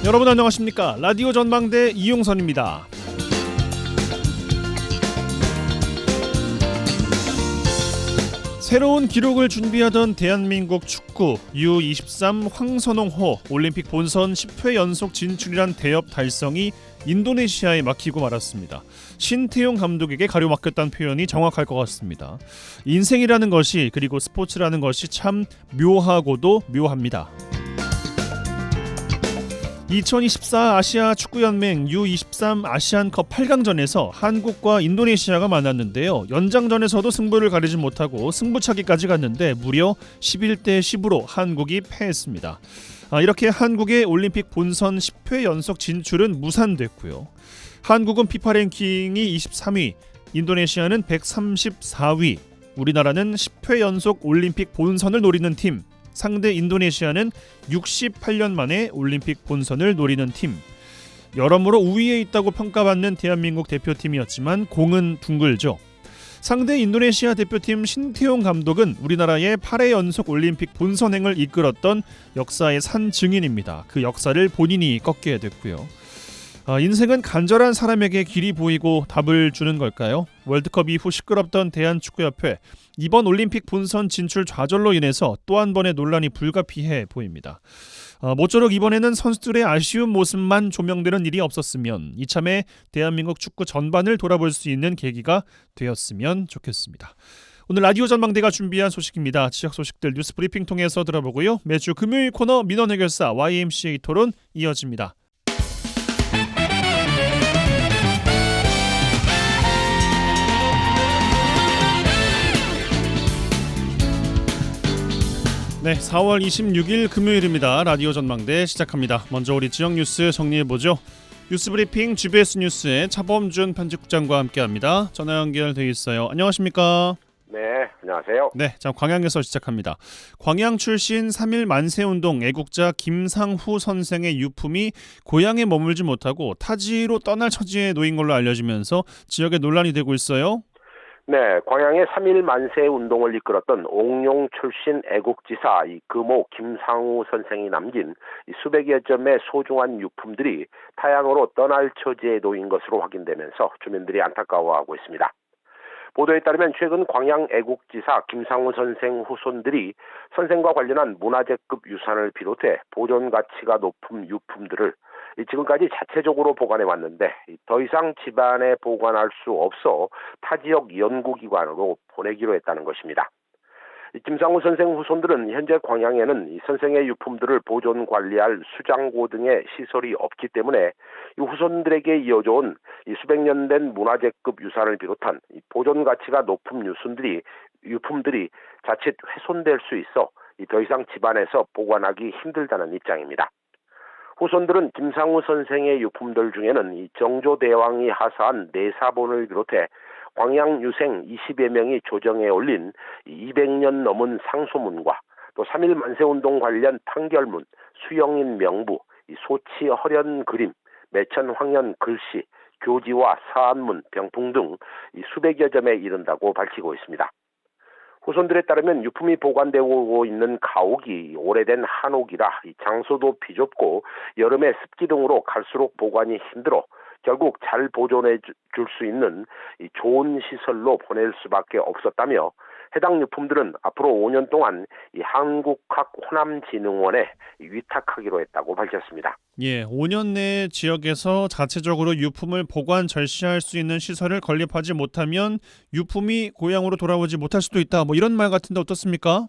여러분 안녕하십니까? 라디오 전망대 이용선입니다. 새로운 기록을 준비하던 대한민국 축구 U23 황선홍호 올림픽 본선 10회 연속 진출이란 대업 달성이 인도네시아에 막히고 말았습니다. 신태용 감독에게 가려막혔다는 표현이 정확할 것 같습니다. 인생이라는 것이 그리고 스포츠라는 것이 참 묘하고도 묘합니다. 2024 아시아 축구연맹 U23 아시안컵 8강전에서 한국과 인도네시아가 만났는데요. 연장전에서도 승부를 가리지 못하고 승부차기까지 갔는데 무려 11대 10으로 한국이 패했습니다. 이렇게 한국의 올림픽 본선 10회 연속 진출은 무산됐고요. 한국은 피파 랭킹이 23위, 인도네시아는 134위, 우리나라는 10회 연속 올림픽 본선을 노리는 팀, 상대 인도네시아는 68년 만에 올림픽 본선을 노리는 팀. 여러모로 우위에 있다고 평가받는 대한민국 대표팀이었지만 공은 둥글죠. 상대 인도네시아 대표팀 신태용 감독은 우리나라의 8회 연속 올림픽 본선행을 이끌었던 역사의 산 증인입니다. 그 역사를 본인이 꺾게 됐고요. 인생은 간절한 사람에게 길이 보이고 답을 주는 걸까요? 월드컵 이후 시끄럽던 대한축구협회, 이번 올림픽 본선 진출 좌절로 인해서 또 한 번의 논란이 불가피해 보입니다. 모쪼록 이번에는 선수들의 아쉬운 모습만 조명되는 일이 없었으면 이참에 대한민국 축구 전반을 돌아볼 수 있는 계기가 되었으면 좋겠습니다. 오늘 라디오 전망대가 준비한 소식입니다. 지역 소식들 뉴스 브리핑 통해서 들어보고요. 매주 금요일 코너 민원 해결사 YMCA 토론 이어집니다. 네, 4월 26일 금요일입니다. 라디오 전망대 시작합니다. 먼저 우리 지역 뉴스 정리해보죠. 뉴스브리핑 GBS 뉴스의 차범준 편집국장과 함께합니다. 전화 연결돼 있어요. 안녕하십니까? 네, 안녕하세요. 네, 자 광양에서 시작합니다. 광양 출신 3.1 만세운동 애국자 김상후 선생의 유품이 고향에 머물지 못하고 타지로 떠날 처지에 놓인 걸로 알려지면서 지역에 논란이 되고 있어요. 네, 광양의 3.1 만세 운동을 이끌었던 옥룡 출신 애국지사 금오 김상우 선생이 남긴 수백여 점의 소중한 유품들이 타양으로 떠날 처지에 놓인 것으로 확인되면서 주민들이 안타까워하고 있습니다. 보도에 따르면 최근 광양 애국지사 김상우 선생 후손들이 선생과 관련한 문화재급 유산을 비롯해 보존 가치가 높은 유품들을 지금까지 자체적으로 보관해 왔는데 더 이상 집안에 보관할 수 없어 타 지역 연구기관으로 보내기로 했다는 것입니다. 김상우 선생 후손들은 현재 광양에는 이 선생의 유품들을 보존 관리할 수장고 등의 시설이 없기 때문에 이 후손들에게 이어져온 이 수백 년 된 문화재급 유산을 비롯한 이 보존 가치가 높은 유품들이 자칫 훼손될 수 있어 더 이상 집안에서 보관하기 힘들다는 입장입니다. 후손들은 김상우 선생의 유품들 중에는 이 정조대왕이 하사한 내사본을 비롯해 광양 유생 20여 명이 조정에 올린 200년 넘은 상소문과 또 3.1 만세운동 관련 판결문, 수영인 명부, 소치 허련 그림, 매천 황연 글씨, 교지와 사안문, 병풍 등 수백여 점에 이른다고 밝히고 있습니다. 후손들에 따르면 유품이 보관되고 있는 가옥이 오래된 한옥이라 장소도 비좁고 여름에 습기 등으로 갈수록 보관이 힘들어 결국 잘 보존해 줄 수 있는 좋은 시설로 보낼 수밖에 없었다며 해당 유품들은 앞으로 5년 동안 한국학호남진흥원에 위탁하기로 했다고 밝혔습니다. 예, 5년 내에 지역에서 자체적으로 유품을 보관 절취할 수 있는 시설을 건립하지 못하면 유품이 고향으로 돌아오지 못할 수도 있다. 이런 말 같은데 어떻습니까?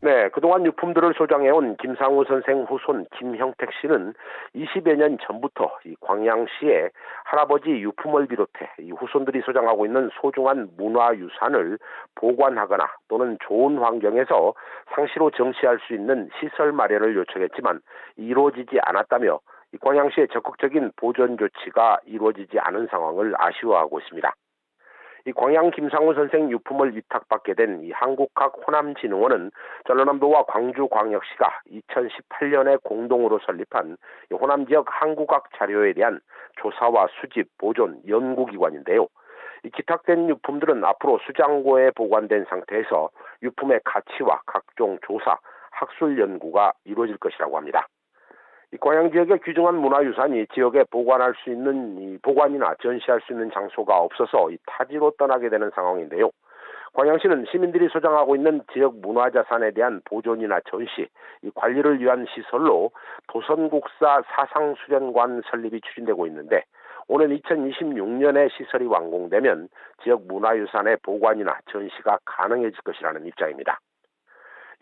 네, 그동안 유품들을 소장해온 김상우 선생 후손 김형택 씨는 20여 년 전부터 이 광양시에 할아버지 유품을 비롯해 이 후손들이 소장하고 있는 소중한 문화유산을 보관하거나 또는 좋은 환경에서 상시로 정치할 수 있는 시설 마련을 요청했지만 이루어지지 않았다며 이 광양시의 적극적인 보존 조치가 이루어지지 않은 상황을 아쉬워하고 있습니다. 이 광양 김상우 선생 유품을 위탁받게 된 이 한국학호남진흥원은 전라남도와 광주광역시가 2018년에 공동으로 설립한 이 호남 지역 한국학 자료에 대한 조사와 수집, 보존, 연구기관인데요. 이 기탁된 유품들은 앞으로 수장고에 보관된 상태에서 유품의 가치와 각종 조사, 학술 연구가 이루어질 것이라고 합니다. 이 광양 지역의 귀중한 문화유산이 지역에 보관할 수 있는 보관이나 전시할 수 있는 장소가 없어서 이 타지로 떠나게 되는 상황인데요. 광양시는 시민들이 소장하고 있는 지역 문화자산에 대한 보존이나 전시, 이 관리를 위한 시설로 도선국사 사상수련관 설립이 추진되고 있는데 오는 2026년에 시설이 완공되면 지역 문화유산의 보관이나 전시가 가능해질 것이라는 입장입니다.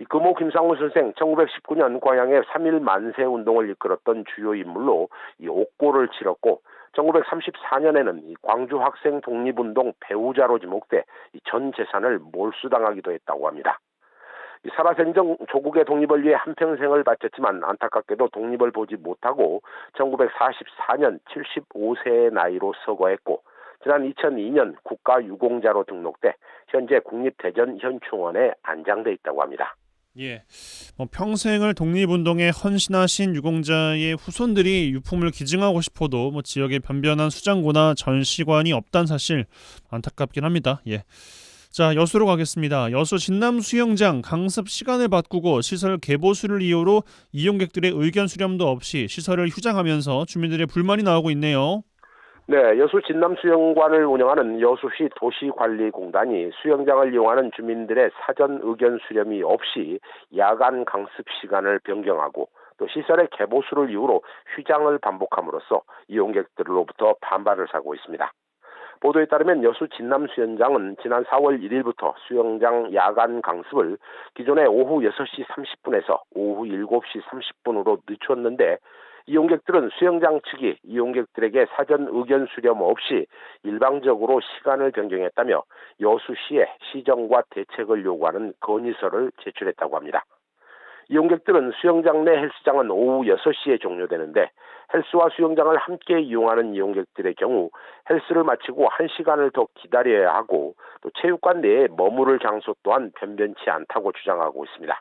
이 금호 김상우 선생 1919년 광양의 3.1 만세 운동을 이끌었던 주요 인물로 이 옥고를 치렀고 1934년에는 이 광주 학생 독립운동 배우자로 지목돼 전 재산을 몰수당하기도 했다고 합니다. 이 살아생전 조국의 독립을 위해 한평생을 바쳤지만 안타깝게도 독립을 보지 못하고 1944년 75세의 나이로 서거했고 지난 2002년 국가유공자로 등록돼 현재 국립대전현충원에 안장돼 있다고 합니다. 예, 평생을 독립운동에 헌신하신 유공자의 후손들이 유품을 기증하고 싶어도 지역에 변변한 수장고나 전시관이 없다는 사실 안타깝긴 합니다. 예. 자, 여수로 가겠습니다. 여수 진남 수영장 강습 시간을 바꾸고 시설 개보수를 이유로 이용객들의 의견 수렴도 없이 시설을 휴장하면서 주민들의 불만이 나오고 있네요. 네, 여수 진남수영관을 운영하는 여수시 도시관리공단이 수영장을 이용하는 주민들의 사전 의견 수렴이 없이 야간 강습 시간을 변경하고 또 시설의 개보수를 이유로 휴장을 반복함으로써 이용객들로부터 반발을 사고 있습니다. 보도에 따르면 여수 진남수영장은 지난 4월 1일부터 수영장 야간 강습을 기존의 오후 6시 30분에서 오후 7시 30분으로 늦췄는데 이용객들은 수영장 측이 이용객들에게 사전 의견 수렴 없이 일방적으로 시간을 변경했다며 여수시에 시정과 대책을 요구하는 건의서를 제출했다고 합니다. 이용객들은 수영장 내 헬스장은 오후 6시에 종료되는데 헬스와 수영장을 함께 이용하는 이용객들의 경우 헬스를 마치고 1시간을 더 기다려야 하고 또 체육관 내에 머무를 장소 또한 변변치 않다고 주장하고 있습니다.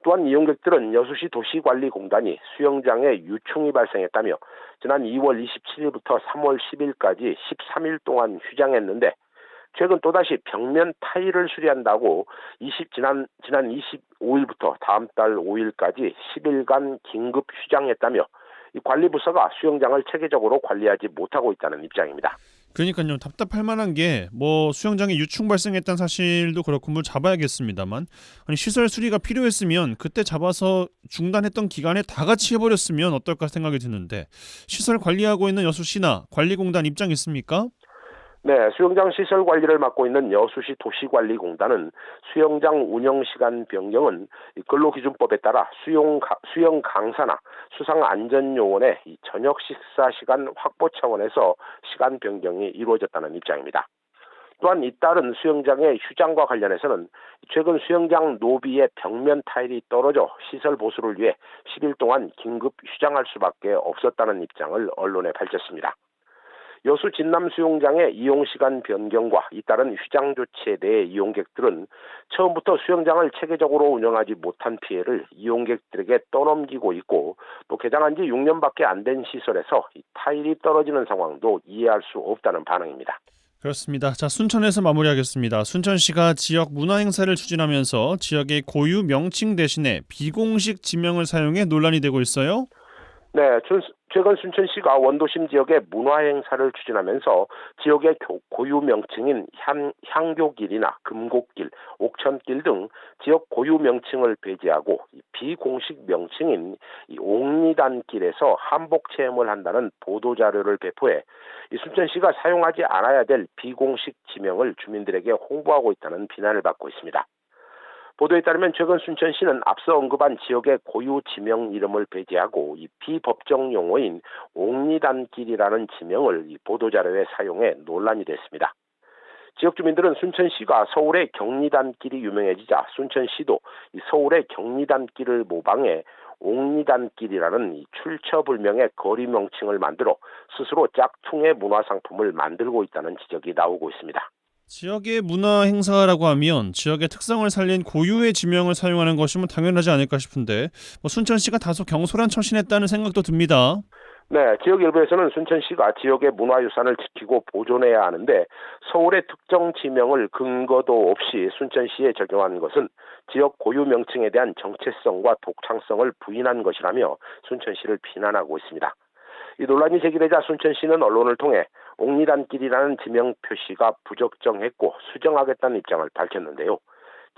또한 이용객들은 여수시 도시관리공단이 수영장에 유충이 발생했다며 지난 2월 27일부터 3월 10일까지 13일 동안 휴장했는데 최근 또다시 벽면 타일을 수리한다고 지난 25일부터 다음 달 5일까지 10일간 긴급 휴장했다며 이 관리부서가 수영장을 체계적으로 관리하지 못하고 있다는 입장입니다. 그러니까요, 답답할 만한 게 수영장에 유충 발생했다는 사실도 그렇고 물 잡아야겠습니다만 시설 수리가 필요했으면 그때 잡아서 중단했던 기간에 다 같이 해버렸으면 어떨까 생각이 드는데 시설 관리하고 있는 여수시나 관리공단 입장 있습니까? 네, 수영장 시설 관리를 맡고 있는 여수시 도시관리공단은 수영장 운영 시간 변경은 근로기준법에 따라 수영 강사나 수상안전요원의 저녁 식사 시간 확보 차원에서 시간 변경이 이루어졌다는 입장입니다. 또한 잇따른 수영장의 휴장과 관련해서는 최근 수영장 노비의 벽면 타일이 떨어져 시설 보수를 위해 10일 동안 긴급 휴장할 수밖에 없었다는 입장을 언론에 밝혔습니다. 여수 진남 수영장의 이용시간 변경과 잇따른 휴장 조치에 대해 이용객들은 처음부터 수영장을 체계적으로 운영하지 못한 피해를 이용객들에게 떠넘기고 있고 또 개장한 지 6년밖에 안 된 시설에서 타일이 떨어지는 상황도 이해할 수 없다는 반응입니다. 그렇습니다. 자, 순천에서 마무리하겠습니다. 순천시가 지역 문화행사를 추진하면서 지역의 고유 명칭 대신에 비공식 지명을 사용해 논란이 되고 있어요. 네, 최근 순천시가 원도심 지역의 문화행사를 추진하면서 지역의 고유 명칭인 향교길이나 금곡길, 옥천길 등 지역 고유 명칭을 배제하고 비공식 명칭인 옥리단길에서 한복 체험을 한다는 보도자료를 배포해 순천시가 사용하지 않아야 될 비공식 지명을 주민들에게 홍보하고 있다는 비난을 받고 있습니다. 보도에 따르면 최근 순천시는 앞서 언급한 지역의 고유 지명 이름을 배제하고 비법정 용어인 옥리단길이라는 지명을 보도자료에 사용해 논란이 됐습니다. 지역 주민들은 순천시가 서울의 경리단길이 유명해지자 순천시도 서울의 경리단길을 모방해 옥리단길이라는 출처불명의 거리 명칭을 만들어 스스로 짝퉁의 문화상품을 만들고 있다는 지적이 나오고 있습니다. 지역의 문화 행사라고 하면 지역의 특성을 살린 고유의 지명을 사용하는 것이면 당연하지 않을까 싶은데 순천시가 다소 경솔한 처신했다는 생각도 듭니다. 네, 지역 일부에서는 순천시가 지역의 문화유산을 지키고 보존해야 하는데 서울의 특정 지명을 근거도 없이 순천시에 적용한 것은 지역 고유 명칭에 대한 정체성과 독창성을 부인한 것이라며 순천시를 비난하고 있습니다. 이 논란이 제기되자 순천시는 언론을 통해 옥리단길이라는 지명 표시가 부적정했고 수정하겠다는 입장을 밝혔는데요.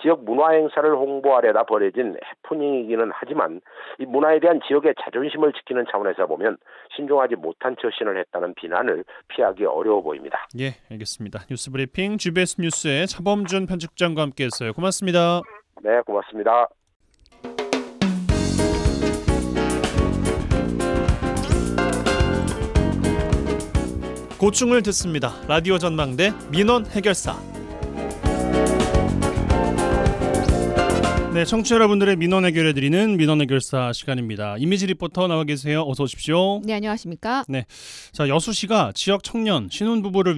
지역 문화 행사를 홍보하려다 벌어진 해프닝이기는 하지만 이 문화에 대한 지역의 자존심을 지키는 차원에서 보면 신중하지 못한 처신을 했다는 비난을 피하기 어려워 보입니다. 예, 알겠습니다. 뉴스브리핑 GBS 뉴스의 차범준 편집장과 함께했어요. 고맙습니다. 네, 고맙습니다. 고충을 듣습니다. 라디오 전망대 민원 해결사. 네, 청취자 여러분들의 민원 해결해드리는 민원 해결사 시간입니다. 이미지 리포터 나와 계세요. 어서 오십시오. 네, 안녕하십니까? 네, 자 여수시가 지역 청년 신혼부부를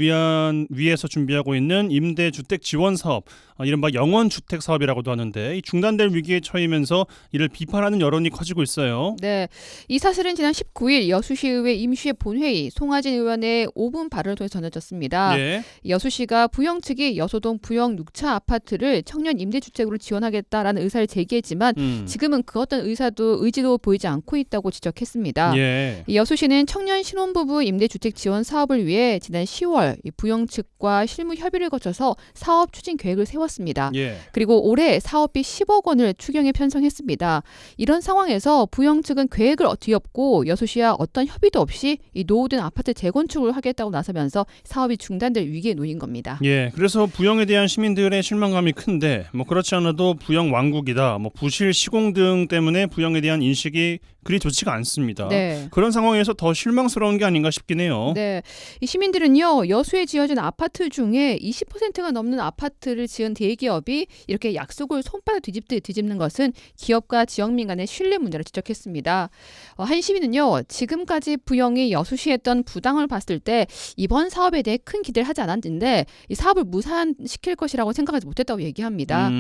위해서 준비하고 있는 임대주택 지원 사업, 이른바 영원주택 사업이라고도 하는데 이 중단될 위기에 처이면서 이를 비판하는 여론이 커지고 있어요. 네, 이 사실은 지난 19일 여수시의회 임시회 본회의 송하진 의원의 5분 발언을 통해 전해졌습니다. 예. 여수시가 부영 측이 여수동 부영 6차 아파트를 청년 임대주택으로 지원하겠다라는 의사를 제기했지만 지금은 그 어떤 의지도 보이지 않고 있다고 지적했습니다. 예. 여수시는 청년 신혼부부 임대주택 지원 사업을 위해 지난 10월 부영 측과 실무 협의를 거쳐서 사업 추진 계획을 세웠습니다. 예. 그리고 올해 사업비 10억 원을 추경에 편성했습니다. 이런 상황에서 부영 측은 계획을 뒤엎고 여수시와 어떤 협의도 없이 이 노후된 아파트 재건축을 하겠다고 나서면서 사업이 중단될 위기에 놓인 겁니다. 예, 그래서 부영에 대한 시민들의 실망감이 큰데 그렇지 않아도 부영 왕국이다, 부실 시공 등 때문에 부영에 대한 인식이 그리 좋지가 않습니다. 네. 그런 상황에서 더 실망스러운 게 아닌가 싶긴 해요. 네, 이 시민들은요 여수에 지어진 아파트 중에 20%가 넘는 아파트를 지은 대기업이 이렇게 약속을 손바닥 뒤집는 것은 기업과 지역민 간의 신뢰 문제를 지적했습니다. 한 시민은요 지금까지 부영이 여수시에 했던 부당을 봤을 때 이번 사업에 대해 큰 기대를 하지 않았는데 이 사업을 무산시킬 것이라고 생각하지 못했다고 얘기합니다.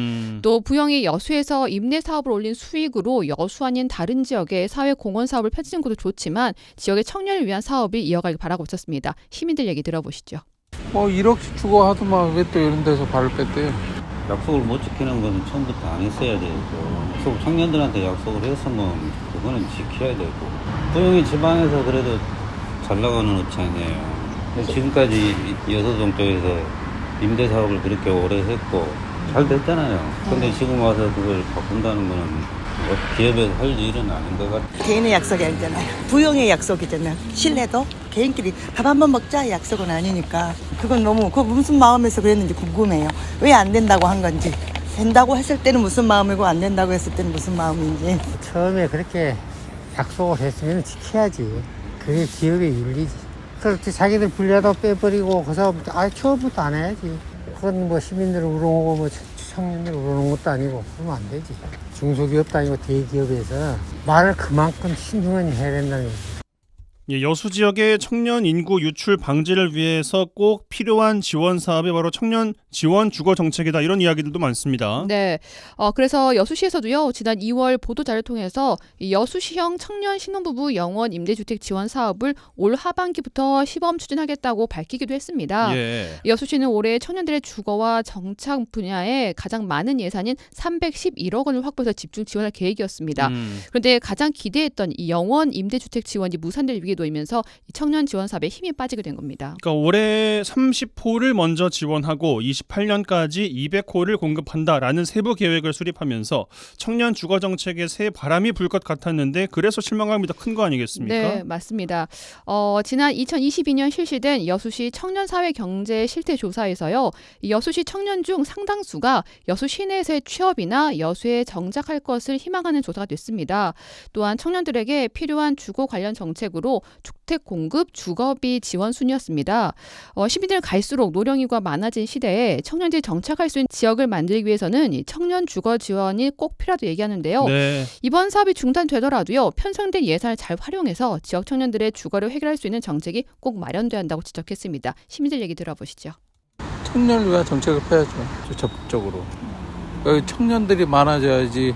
또 부영이 여수에서 임대 사업을 올린 수익으로 여수 아닌 다른 지역에 사회 공헌 사업을 펼치는 것도 좋지만 지역의 청년을 위한 사업이 이어가길 바라고 있었습니다. 시민들 얘기 들어보시죠. 1억씩 주고 하더만 왜 또 이런 데서 발을 뺐대요? 약속을 못 지키는 건 처음부터 안 했어야 되고 청년들한테 약속을 했으면 그거는 지켜야 되고 부영이 지방에서 그래도 잘 나가는 업체 아니에요. 지금까지 여서동 쪽에서 임대사업을 그렇게 오래 했고 잘 됐잖아요. 근데 지금 와서 그걸 바꾼다는 거는 기업에서 할 일은 아닌 것 같아요. 개인의 약속이 아니잖아요. 부영의 약속이잖아요. 신뢰도 개인끼리 밥 한 번 먹자 약속은 아니니까 그건 그거 무슨 마음에서 그랬는지 궁금해요. 왜 안 된다고 한 건지, 된다고 했을 때는 무슨 마음이고 안 된다고 했을 때는 무슨 마음인지. 처음에 그렇게 약속을 했으면 지켜야지. 그게 기업의 윤리지. 그렇게 자기들 불리하다 빼버리고 그래서 처음부터 안 해야지. 그건 시민들을 우롱하고 청년들을 우롱하는 것도 아니고 그러면 안 되지. 중소기업도 아니고 대기업에서 말을 그만큼 신중하게 해야 된다는 거지. 예, 여수 지역의 청년 인구 유출 방지를 위해서 꼭 필요한 지원 사업이 바로 청년 지원 주거 정책이다, 이런 이야기들도 많습니다. 네, 그래서 여수시에서도요 지난 2월 보도자료를 통해서 이 여수시형 청년 신혼부부 영원 임대주택 지원 사업을 올 하반기부터 시범 추진하겠다고 밝히기도 했습니다. 예. 여수시는 올해 청년들의 주거와 정착 분야에 가장 많은 예산인 311억 원을 확보해서 집중 지원할 계획이었습니다. 그런데 가장 기대했던 이 영원 임대주택 지원이 무산될 위기에 놓이면서 이 청년 지원 사업에 힘이 빠지게 된 겁니다. 그러니까 올해 30호를 먼저 지원하고 28년까지 200호를 공급한다라는 세부 계획을 수립하면서 청년 주거 정책에 새 바람이 불 것 같았는데 그래서 실망감이 더 큰 거 아니겠습니까? 네, 맞습니다. 지난 2022년 실시된 여수시 청년 사회 경제 실태 조사에서요. 여수시 청년 중 상당수가 여수 시내에서의 취업이나 여수에 정착할 것을 희망하는 조사가 됐습니다. 또한 청년들에게 필요한 주거 관련 정책으로 주택 공급, 주거비 지원 순이었습니다. 시민들 갈수록 노령인구가 많아진 시대에 청년들이 정착할 수 있는 지역을 만들기 위해서는 이 청년 주거 지원이 꼭 필요하다고 얘기하는데요. 네. 이번 사업이 중단되더라도요. 편성된 예산을 잘 활용해서 지역 청년들의 주거를 해결할 수 있는 정책이 꼭 마련돼야 한다고 지적했습니다. 시민들 얘기 들어보시죠. 청년을 위한 정책을 펴야죠. 적극적으로. 여기 청년들이 많아져야지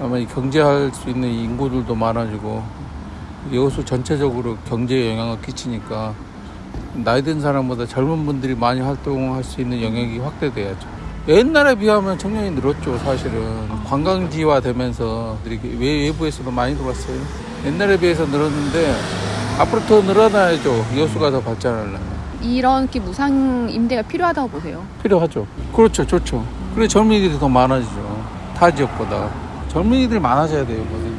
아마 경제할 수 있는 인구들도 많아지고 여수 전체적으로 경제에 영향을 끼치니까 나이 든 사람보다 젊은 분들이 많이 활동할 수 있는 영역이 확대돼야죠. 옛날에 비하면 청년이 늘었죠. 사실은 관광지화 되면서 외부에서도 많이 들어왔어요. 옛날에 비해서 늘었는데 앞으로 더 늘어나야죠. 여수가 더 발전하려면. 이런 무상 임대가 필요하다고 보세요. 필요하죠. 그렇죠. 좋죠. 그래 젊은이들이 더 많아지죠. 타 지역보다 젊은이들이 많아져야 돼요.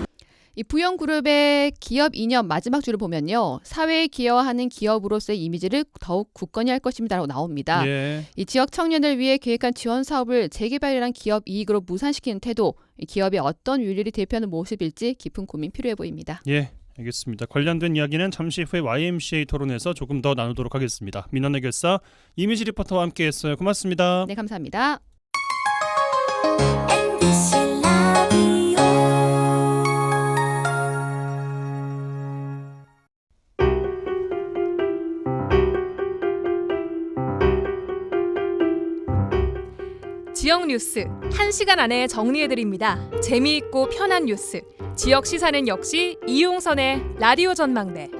이 부영그룹의 기업 이념 마지막 줄을 보면요. 사회에 기여하는 기업으로서의 이미지를 더욱 굳건히 할 것입니다라고 나옵니다. 예. 이 지역 청년을 위해 계획한 지원 사업을 재개발이란 기업 이익으로 무산시키는 태도, 이 기업의 어떤 윤리를 대표하는 모습일지 깊은 고민 필요해 보입니다. 예. 알겠습니다. 관련된 이야기는 잠시 후에 YMCA 토론에서 조금 더 나누도록 하겠습니다. 민원의 결사 이미지 리포터와 함께했어요. 고맙습니다. 네, 감사합니다. 지역 뉴스 1시간 안에 정리해드립니다. 재미있고 편한 뉴스. 지역 시사는 역시 이용선의 라디오 전망대.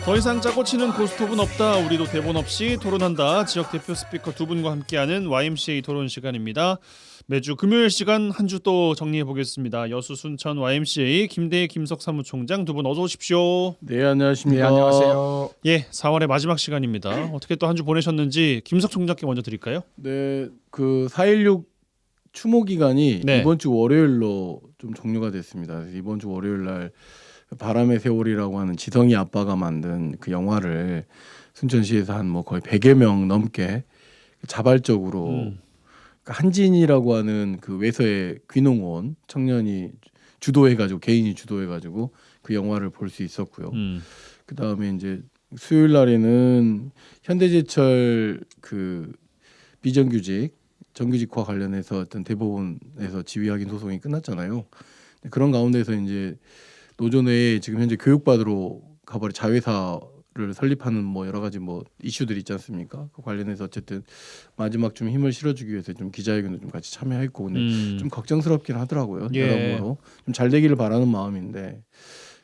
더 이상 짜고 치는 고스톱은 없다. 우리도 대본 없이 토론한다. 지역 대표 스피커 두 분과 함께하는 YMCA 토론 시간입니다. 매주 금요일 시간 한 주 또 정리해 보겠습니다. 여수 순천 YMCA 김대희 김석 사무총장 두 분 어서 오십시오. 네, 안녕하십니까. 네, 안녕하세요. 예, 4월의 마지막 시간입니다. 어떻게 또 한 주 보내셨는지 김석 총장께 먼저 드릴까요? 네, 그 4.16 추모 기간이 네. 이번 주 월요일로 좀 종료가 됐습니다. 그래서 이번 주 월요일 날 바람의 세월이라고 하는 지성이 아빠가 만든 그 영화를 순천시에서 한 뭐 거의 100여 명 넘게 자발적으로 한진이라고 하는 그 외서의 귀농온 청년이 주도해가지고 개인이 주도해가지고 그 영화를 볼 수 있었고요. 그 다음에 이제 수요일 날에는 현대제철 그 비정규직 정규직화 관련해서 어떤 대법원에서 지휘 확인 소송이 끝났잖아요. 그런 가운데서 이제 노조내에 지금 현재 교육받으러 가버린 자회사를 설립하는 뭐 여러 가지 뭐 이슈들이 있지 않습니까? 그 관련해서 어쨌든 마지막 좀 힘을 실어주기 위해서 좀 기자회견도 좀 같이 참여했고 근데 좀 걱정스럽긴 하더라고요. 예. 여러모로 좀 잘 되기를 바라는 마음인데,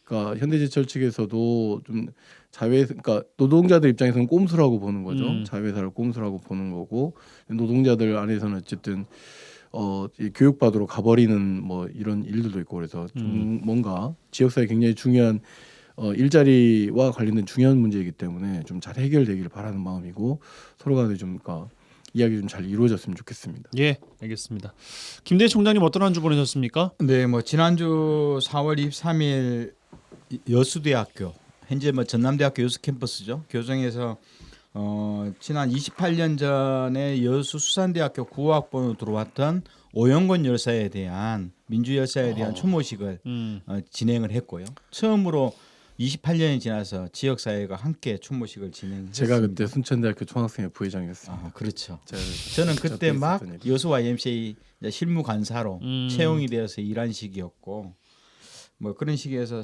그러니까 현대제철 측에서도 좀 그러니까 노동자들 입장에서는 꼼수라고 보는 거죠. 자회사를 꼼수라고 보는 거고 노동자들 안에서는 어쨌든 이 교육받으러 가버리는 뭐 이런 일들도 있고 그래서 좀 뭔가 지역사회 굉장히 중요한 일자리와 관련된 중요한 문제이기 때문에 좀 잘 해결되기를 바라는 마음이고 서로 간에 좀 그러니까 이야기 좀 잘 이루어졌으면 좋겠습니다. 예, 알겠습니다. 김대희 총장님 어떤 한 주 보내셨습니까? 네, 뭐 지난주 4월 23일 여수대학교 현재 뭐 전남대학교 여수 캠퍼스죠. 교정에서 지난 28년 전에 여수 수산대학교 구호학번으로 들어왔던 오영권 열사에 대한 민주 열사에 대한 추모식을 진행을 했고요. 처음으로 28년이 지나서 지역 사회가 함께 추모식을 진행했습니다. 제가 그때 순천대학교 총학생회 부회장이었습니다. 아, 그렇죠. 저는 그때 막 여수 YMCA 실무 간사로 채용이 되어서 일한 시기였고. 뭐 그런 시기에서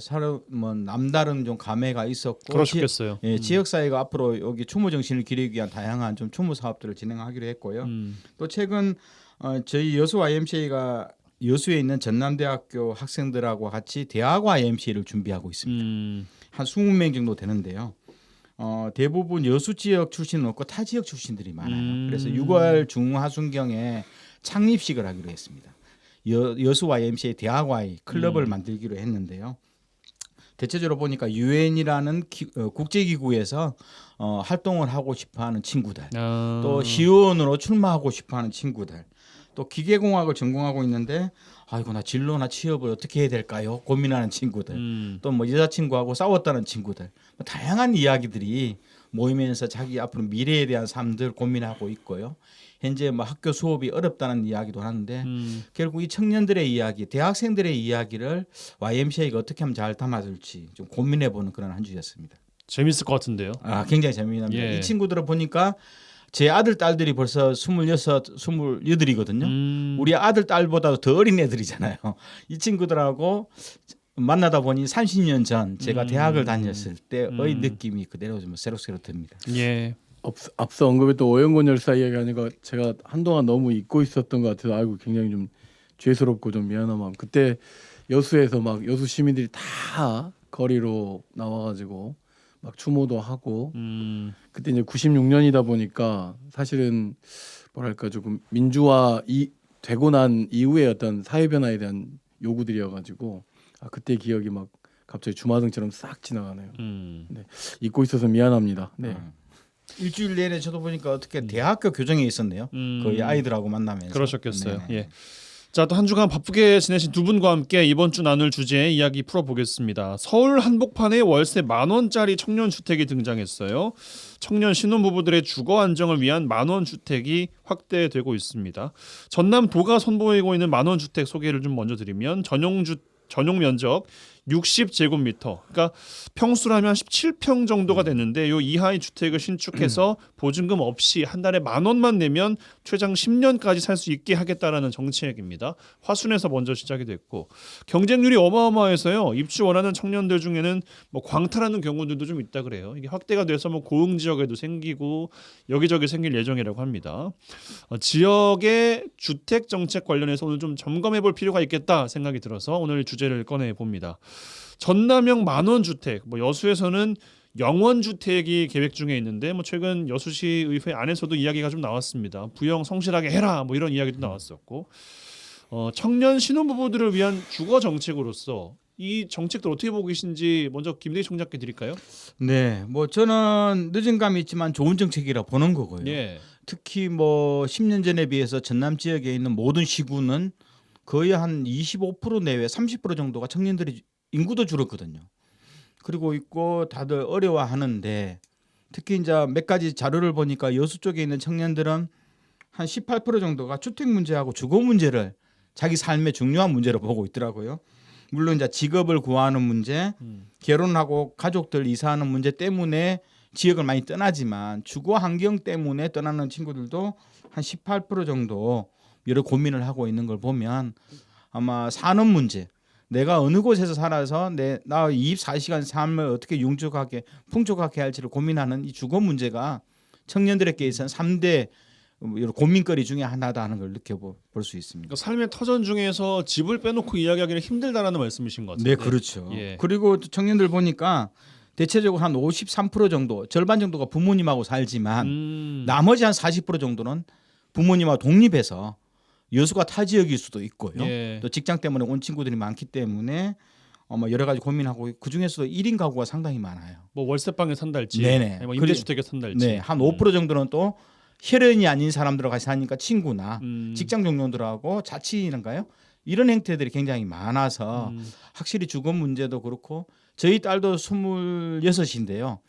뭐 남다른 좀 감회가 있었고 그러셨겠어요. 지역 사회가 앞으로 여기 추모 정신을 기리기 위한 다양한 좀 추모 사업들을 진행하기로 했고요. 또 최근 저희 여수 YMCA가 여수에 있는 전남대학교 학생들하고 같이 대학 YMCA를 준비하고 있습니다. 한 20명 정도 되는데요. 대부분 여수 지역 출신은 없고 타 지역 출신들이 많아요. 그래서 6월 중하순경에 창립식을 하기로 했습니다. 여수 YMCA 대학 Y 클럽을 만들기로 했는데요. 대체적으로 보니까 유엔이라는 국제기구에서 활동을 하고 싶어하는 친구들, 또 시의원으로 출마하고 싶어하는 친구들, 또 기계공학을 전공하고 있는데 아이고 나 진로나 취업을 어떻게 해야 될까요? 고민하는 친구들, 또 뭐 여자친구하고 싸웠다는 친구들, 뭐 다양한 이야기들이 모이면서 자기 앞으로 미래에 대한 삶들 고민하고 있고요. 현재 뭐 학교 수업이 어렵다는 이야기도 하는데 결국 이 청년들의 이야기, 대학생들의 이야기를 YMCA가 어떻게 하면 잘 담아줄지 좀 고민해보는 그런 한 주였습니다. 재밌을 것 같은데요. 아, 굉장히 재미납니다. 예. 이 친구들을 보니까 제 아들 딸들이 벌써 26, 28이거든요. 우리 아들 딸보다도 더 어린 애들이잖아요. 이 친구들하고 만나다 보니 30년 전 제가 대학을 다녔을 때의 느낌이 그대로 좀 새록새록 듭니다. 예. 앞서 언급했던 오영곤 열사 이야기하니까 제가 한동안 너무 잊고 있었던 것 같아서 아이고 굉장히 좀 죄스럽고 좀 미안한 마음. 그때 여수에서 막 여수 시민들이 다 거리로 나와가지고 막 추모도 하고 그때 이제 96년이다 보니까 사실은 뭐랄까 조금 민주화 되고 난 이후의 어떤 사회 변화에 대한 요구들이어가지고 그때 기억이 막 갑자기 주마등처럼 싹 지나가네요. 네, 잊고 있어서 미안합니다. 네. 일주일 내내 저도 보니까 어떻게 대학교 교정에 있었네요. 거의 아이들하고 만나면서. 그러셨겠어요. 네. 예. 자, 또 한 주간 바쁘게 지내신 두 분과 함께 이번 주 나눌 주제 이야기 풀어보겠습니다. 서울 한복판에 월세 10,000원짜리 청년 주택이 등장했어요. 청년 신혼부부들의 주거 안정을 위한 만원 주택이 확대되고 있습니다. 전남 도가 선보이고 있는 만원 주택 소개를 좀 먼저 드리면 전용 면적 60제곱미터, 그러니까 평수라면 17평 정도가 되는데 요 이하의 주택을 신축해서 보증금 없이 한 달에 10,000원만 내면 최장 10년까지 살 수 있게 하겠다라는 정책입니다. 화순에서 먼저 시작이 됐고 경쟁률이 어마어마해서요. 입주 원하는 청년들 중에는 뭐 광탈하는 경우들도 좀 있다 그래요. 이게 확대가 돼서 뭐 고흥 지역에도 생기고 여기저기 생길 예정이라고 합니다. 지역의 주택 정책 관련해서 오늘 좀 점검해 볼 필요가 있겠다 생각이 들어서 오늘 주제를 꺼내 봅니다. 전남형 만원 주택, 뭐 여수에서는 영원 주택이 계획 중에 있는데 뭐 최근 여수시 의회 안에서도 이야기가 좀 나왔습니다. 부영 성실하게 해라 뭐 이런 이야기도 나왔었고 청년 신혼부부들을 위한 주거 정책으로서 이 정책들 어떻게 보고 계신지 먼저 김대희 총장께 드릴까요? 네, 뭐 저는 늦은 감이 있지만 좋은 정책이라 보는 거고요. 예. 특히 뭐 10년 전에 비해서 전남 지역에 있는 모든 시군은 거의 한 25% 내외 30% 정도가 청년들이 인구도 줄었거든요. 그리고 있고 다들 어려워하는데 특히 이제 몇 가지 자료를 보니까 여수 쪽에 있는 청년들은 한 18% 정도가 주택 문제하고 주거 문제를 자기 삶의 중요한 문제로 보고 있더라고요. 물론 이제 직업을 구하는 문제, 결혼하고 가족들 이사하는 문제 때문에 지역을 많이 떠나지만 주거 환경 때문에 떠나는 친구들도 한 18% 정도 여러 고민을 하고 있는 걸 보면 아마 사는 문제, 내가 어느 곳에서 살아서 나 24시간 삶을 어떻게 융족하게 풍족하게 할지를 고민하는 이 주거 문제가 청년들에게서는 3대 고민거리 중에 하나다 하는 걸 느껴볼 수 있습니다. 그러니까 삶의 터전 중에서 집을 빼놓고 이야기하기는 힘들다라는 말씀이신 것 같아요. 네, 그렇죠. 예. 그리고 청년들 보니까 대체적으로 한 53% 정도, 절반 정도가 부모님하고 살지만 나머지 한 40% 정도는 부모님하고 독립해서 여수가 타 지역일 수도 있고요. 예. 또 직장 때문에 온 친구들이 많기 때문에 여러 가지 고민하고 그 중에서도 1인 가구가 상당히 많아요. 뭐 월세방에 산달지, 네네. 뭐 임대주택에 산달지. 네, 한 5% 정도는 또 혈연이 아닌 사람들과 같이 사니까 친구나 직장 동료들하고 자취인가요? 이런 행태들이 굉장히 많아서 확실히 주거 문제도 그렇고 저희 딸도 26인데요.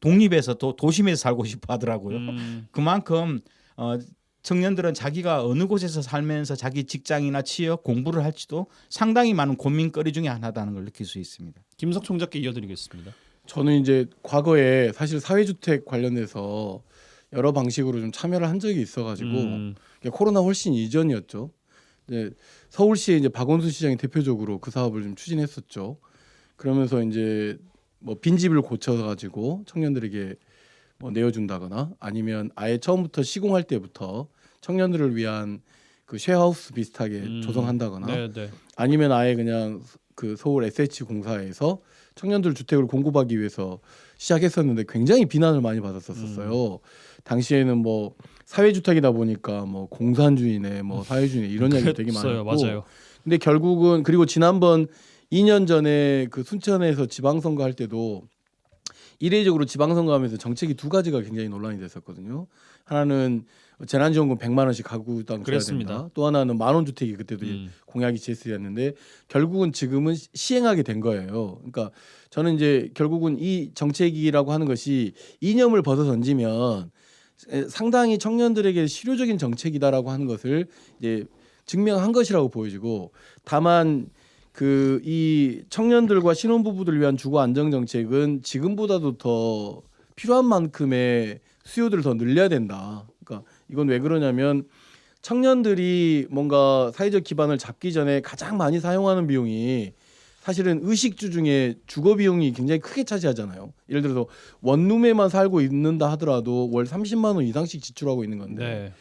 독립해서 도심에서 살고 싶어 하더라고요. 그만큼 청년들은 자기가 어느 곳에서 살면서 자기 직장이나 취업, 공부를 할지도 상당히 많은 고민거리 중에 하나다는 걸 느낄 수 있습니다. 김석 총장께 이어드리겠습니다. 저는 이제 과거에 사실 사회주택 관련해서 여러 방식으로 좀 참여를 한 적이 있어가지고 코로나 훨씬 이전이었죠. 이제 서울시에 이제 박원순 시장이 대표적으로 그 사업을 좀 추진했었죠. 그러면서 이제 뭐 빈집을 고쳐가지고 청년들에게 뭐 내어준다거나 아니면 아예 처음부터 시공할 때부터 청년들을 위한 그 쉐어하우스 비슷하게 조성한다거나 네네. 아니면 아예 그냥 그 서울 SH 공사에서 청년들 주택을 공급하기 위해서 시작했었는데 굉장히 비난을 많이 받았었어요. 당시에는 뭐 사회주택이다 보니까 뭐 공산주의네, 뭐 사회주의네 이런 얘기 되게 많았고. 맞아요. 근데 결국은 그리고 지난번 2년 전에 그 순천에서 지방선거 할 때도 이례적으로 지방선거 하면서 정책이 두 가지가 굉장히 논란이 됐었거든요. 하나는 재난지원금 100만 원씩 가구당 줘야 된다. 또 하나는 만원 주택이 그때도 공약이 제시됐는데 결국은 지금은 시행하게 된 거예요. 그러니까 저는 이제 결국은 이 정책이라고 하는 것이 이념을 벗어 던지면 상당히 청년들에게 실효적인 정책이다라고 하는 것을 이제 증명한 것이라고 보여지고 다만 그 이 청년들과 신혼부부들을 위한 주거 안정 정책은 지금보다도 더 필요한 만큼의 수요들을 더 늘려야 된다. 그러니까 이건 왜 그러냐면 청년들이 뭔가 사회적 기반을 잡기 전에 가장 많이 사용하는 비용이 사실은 의식주 중에 주거 비용이 굉장히 크게 차지하잖아요. 예를 들어서 원룸에만 살고 있는다 하더라도 월 30만 원 이상씩 지출하고 있는 건데 네.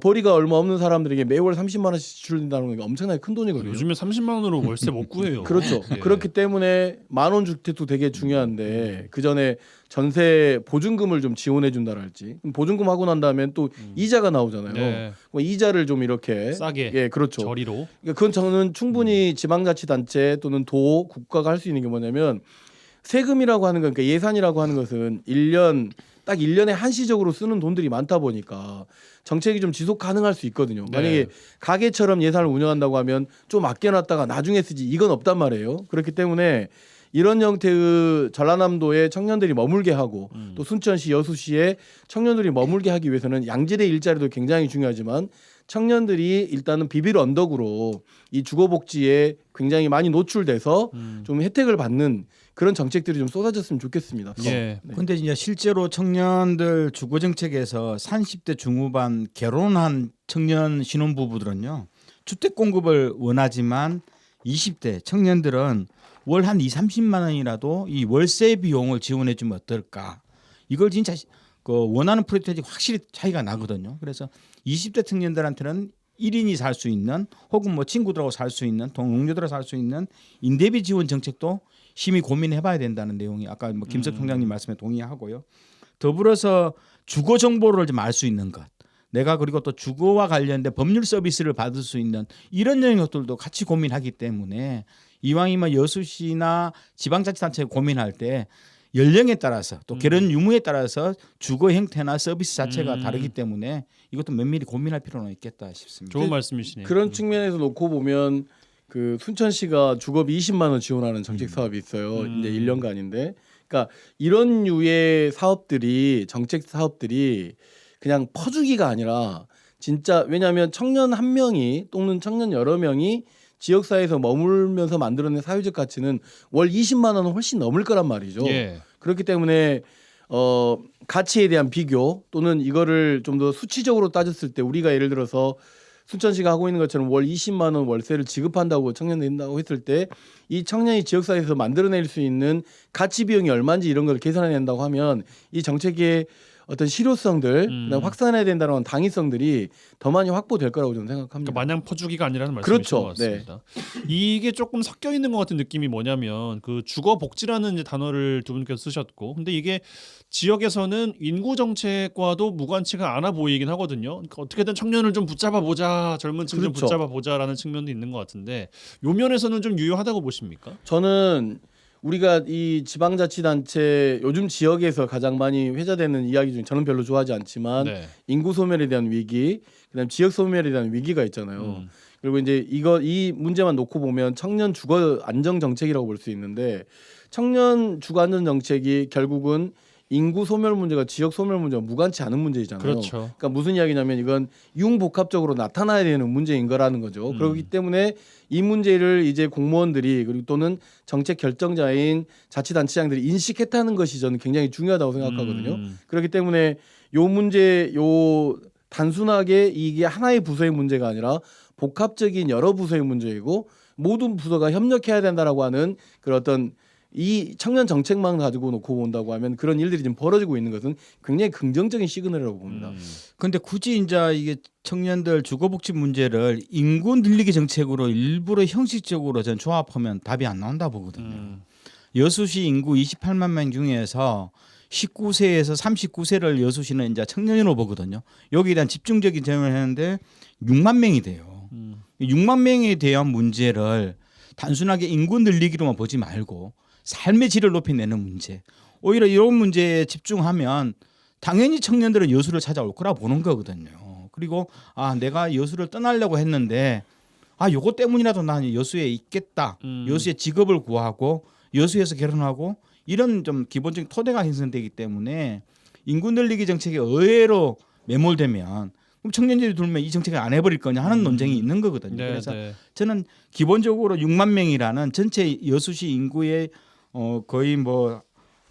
벌이가 얼마 없는 사람들에게 매월 30만 원씩 지출된다는 게 엄청나게 큰 돈이거든요. 요즘에 30만 원으로 월세 못 구해요. 그렇죠. 예. 그렇기 때문에 만원 주택도 되게 중요한데 그 전에 전세 보증금을 좀 지원해 준다랄지 보증금 하고 난 다음엔 또 이자가 나오잖아요. 네. 뭐 이자를 좀 이렇게 싸게 예 그렇죠. 저리로. 그러니까 그건 저는 충분히 지방자치단체 또는 도 국가가 할 수 있는 게 뭐냐면 세금이라고 하는 건 그러니까 예산이라고 하는 것은 1년에 한시적으로 쓰는 돈들이 많다 보니까 정책이 좀 지속 가능할 수 있거든요. 만약에 가게처럼 예산을 운영한다고 하면 좀 아껴놨다가 나중에 쓰지 이건 없단 말이에요. 그렇기 때문에 이런 형태의 전라남도에 청년들이 머물게 하고 또 순천시, 여수시에 청년들이 머물게 하기 위해서는 양질의 일자리도 굉장히 중요하지만 청년들이 일단은 비빌 언덕으로 이 주거복지에 굉장히 많이 노출돼서 좀 혜택을 받는 그런 정책들이 좀 쏟아졌으면 좋겠습니다. 예. 근데 이제 실제로 청년들 주거 정책에서 30대 중후반 결혼한 청년 신혼부부들은요. 주택 공급을 원하지만 20대 청년들은 월 한 2-30만 원이라도 이 월세 비용을 지원해 주면 어떨까? 이걸 진짜 그 원하는 프로젝트가 확실히 차이가 나거든요. 그래서 20대 청년들한테는 1인이 살 수 있는 혹은 뭐 친구들하고 살 수 있는 동료들하고 살 수 있는 임대비 지원 정책도 심히 고민해봐야 된다는 내용이 아까 뭐 김석 총장님 말씀에 동의하고요. 더불어서 주거 정보를 좀 알 수 있는 것. 내가 그리고 또 주거와 관련된 법률 서비스를 받을 수 있는 이런 것들도 같이 고민하기 때문에 이왕이면 여수시나 지방자치단체가 고민할 때 연령에 따라서 또 결혼 유무에 따라서 주거 형태나 서비스 자체가 다르기 때문에 이것도 면밀히 고민할 필요는 있겠다 싶습니다. 좋은 말씀이시네요. 그런 측면에서 놓고 보면 그 순천시가 주거비 20만 원 지원하는 정책 사업이 있어요. 이제 1년간인데, 그러니까 이런 유의 사업들이 정책 사업들이 그냥 퍼주기가 아니라 진짜 왜냐하면 청년 한 명이 또는 청년 여러 명이 지역사회에서 머물면서 만들어낸 사회적 가치는 월 20만 원은 훨씬 넘을 거란 말이죠. 예. 그렇기 때문에 가치에 대한 비교 또는 이거를 좀 더 수치적으로 따졌을 때 우리가 예를 들어서 순천시가 하고 있는 것처럼 월 20만 원 월세를 지급한다고 청년이 된다고 했을 때 이 청년이 지역사회에서 만들어낼 수 있는 가치 비용이 얼마인지 이런 걸 계산해낸다고 하면 이 정책의 어떤 실효성들, 그다음에 확산해야 된다는 당위성들이 더 많이 확보될 거라고 저는 생각합니다. 그러니까 마냥 퍼주기가 아니라는 말씀이신 그렇죠. 것 같습니다. 이게 조금 섞여 있는 것 같은 느낌이 뭐냐면 그 주거 복지라는 이제 단어를 두 분께서 쓰셨고, 근데 이게 지역에서는 인구 정책과도 무관치가 않아 보이긴 하거든요. 그러니까 어떻게든 청년을 좀 붙잡아 보자, 젊은층 좀 그렇죠. 붙잡아 보자라는 측면도 있는 것 같은데 요 면에서는 좀 유효하다고 보십니까? 저는 우리가 이 지방자치단체 요즘 지역에서 가장 많이 회자되는 이야기 중에 저는 별로 좋아하지 않지만 네. 인구 소멸에 대한 위기, 그다음 지역 소멸에 대한 위기가 있잖아요. 그리고 이제 이 문제만 놓고 보면 청년 주거 안정 정책이라고 볼 수 있는데 청년 주거 안정 정책이 결국은 인구 소멸 문제가 지역 소멸 문제와 무관치 않은 문제이잖아요. 그렇죠. 그러니까 무슨 이야기냐면 이건 융복합적으로 나타나야 되는 문제인 거라는 거죠. 그렇기 때문에 이 문제를 이제 공무원들이 그리고 또는 정책 결정자인 자치단체장들이 인식했다는 것이 저는 굉장히 중요하다고 생각하거든요. 그렇기 때문에 요 문제 요 단순하게 이게 하나의 부서의 문제가 아니라 복합적인 여러 부서의 문제이고 모든 부서가 협력해야 된다라고 하는 그런 어떤 이 청년 정책만 가지고 놓고 본다고 하면 그런 일들이 좀 벌어지고 있는 것은 굉장히 긍정적인 시그널이라고 봅니다. 근데 굳이 이제 이게 청년들 주거복지 문제를 인구 늘리기 정책으로 일부러 형식적으로 전 조합하면 답이 안 나온다 보거든요. 여수시 인구 28만 명 중에서 19세에서 39세를 여수시는 이제 청년으로 보거든요. 여기에 대한 집중적인 제안을 했는데 6만 명이 돼요. 6만 명에 대한 문제를 단순하게 인구 늘리기로만 보지 말고 삶의 질을 높이내는 문제. 오히려 이런 문제에 집중하면 당연히 청년들은 여수를 찾아올 거라 보는 거거든요. 그리고 내가 여수를 떠나려고 했는데 요거 때문이라도 나는 여수에 있겠다. 여수에 직업을 구하고 여수에서 결혼하고 이런 좀 기본적인 토대가 형성되기 때문에 인구 늘리기 정책에 의외로 매몰되면 그럼 청년들이 들면 이 정책을 안 해버릴 거냐 하는 논쟁이 있는 거거든요. 네, 그래서 네. 저는 기본적으로 6만 명이라는 전체 여수시 인구의 거의 뭐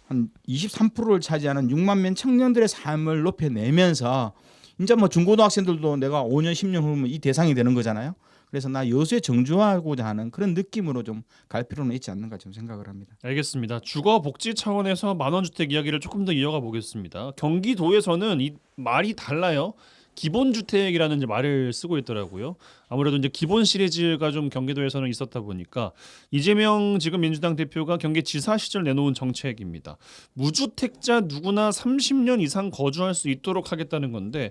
한 23%를 차지하는 6만 명 청년들의 삶을 높여내면서 이제 뭐 중고등학생들도 내가 5년 10년 후면 이 대상이 되는 거잖아요. 그래서 나 여수에 정주하고자 하는 그런 느낌으로 좀 갈 필요는 있지 않는가 좀 생각을 합니다. 알겠습니다. 주거 복지 차원에서 만원주택 이야기를 조금 더 이어가 보겠습니다. 경기도에서는 이 말이 달라요. 기본주택이라는 이제 말을 쓰고 있더라고요. 아무래도 이제 기본 시리즈가 좀 경기도에서는 있었다 보니까 이재명 지금 민주당 대표가 경기지사 시절 내놓은 정책입니다. 무주택자 누구나 30년 이상 거주할 수 있도록 하겠다는 건데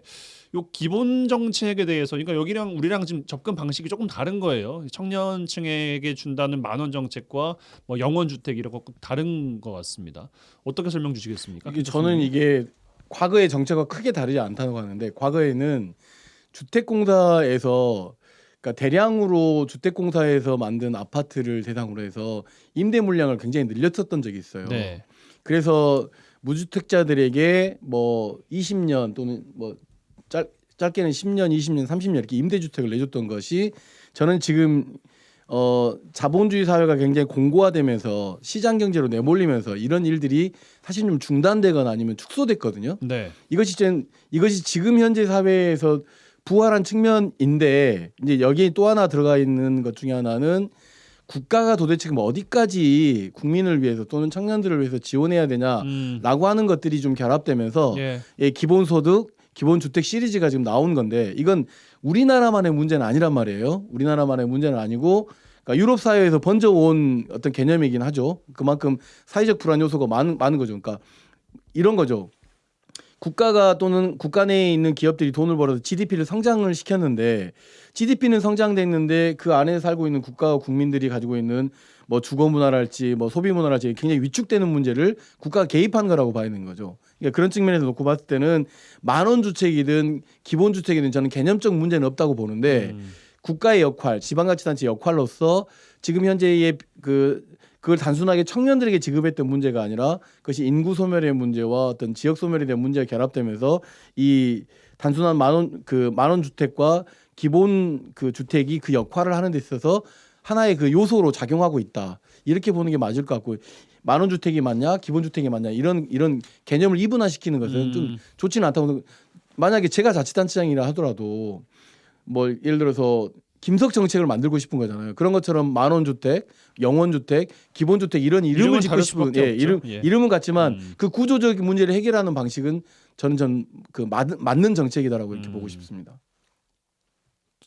요 기본 정책에 대해서 그러니까 여기랑 우리랑 지금 접근 방식이 조금 다른 거예요. 청년층에게 준다는 만원 정책과 뭐 영원주택 이런 거 다른 것 같습니다. 어떻게 설명 주시겠습니까? 저는 이게 과거의 정책과 크게 다르지 않다고 하는데 과거에는 주택공사에서 그러니까 대량으로 주택공사에서 만든 아파트를 대상으로 해서 임대 물량을 굉장히 늘렸었던 적이 있어요. 네. 그래서 무주택자들에게 뭐 20년 또는 뭐 짧게는 10년, 20년, 30년 이렇게 임대주택을 내줬던 것이 저는 지금 자본주의 사회가 굉장히 공고화되면서 시장 경제로 내몰리면서 이런 일들이 사실 좀 중단되거나 아니면 축소됐거든요. 네. 이것이 지금 현재 사회에서 부활한 측면인데 이제 여기에 또 하나 들어가 있는 것 중에 하나는 국가가 도대체 어디까지 국민을 위해서 또는 청년들을 위해서 지원해야 되냐라고 하는 것들이 좀 결합되면서 예, 기본소득, 기본주택 시리즈가 지금 나온 건데 이건 우리나라만의 문제는 아니란 말이에요. 우리나라만의 문제는 아니고 그러니까 유럽 사회에서 번져온 어떤 개념이긴 하죠. 그만큼 사회적 불안 요소가 많은 거죠. 그러니까 이런 거죠. 국가가 또는 국가 내에 있는 기업들이 돈을 벌어서 GDP를 성장을 시켰는데 GDP는 성장됐는데 그 안에 살고 있는 국가와 국민들이 가지고 있는 뭐 주거 문화랄지 뭐 소비 문화랄지 굉장히 위축되는 문제를 국가가 개입한 거라고 봐야 되는 거죠. 그러니까 그런 측면에서 놓고 봤을 때는 만원 주택이든 기본 주택이든 저는 개념적 문제는 없다고 보는데 국가의 역할, 지방자치단체 역할로서 지금 현재의 그걸 단순하게 청년들에게 지급했던 문제가 아니라 그것이 인구 소멸의 문제와 어떤 지역 소멸에 대한 문제가 결합되면서 이 단순한 만원 주택과 기본 그 주택이 그 역할을 하는 데 있어서 하나의 그 요소로 작용하고 있다. 이렇게 보는 게 맞을 것 같고 만원 주택이 맞냐, 기본 주택이 맞냐 이런 개념을 이분화시키는 것은 좀 좋지는 않다고. 만약에 제가 자치단체장이라 하더라도 뭐 예를 들어서 김석 정책을 만들고 싶은 거잖아요. 그런 것처럼 만원 주택, 영원 주택, 기본 주택 이런 이름을 짓고 싶은 이름은 같지만 그 구조적인 문제를 해결하는 방식은 저는 그 맞는 정책이다라고 이렇게 보고 싶습니다.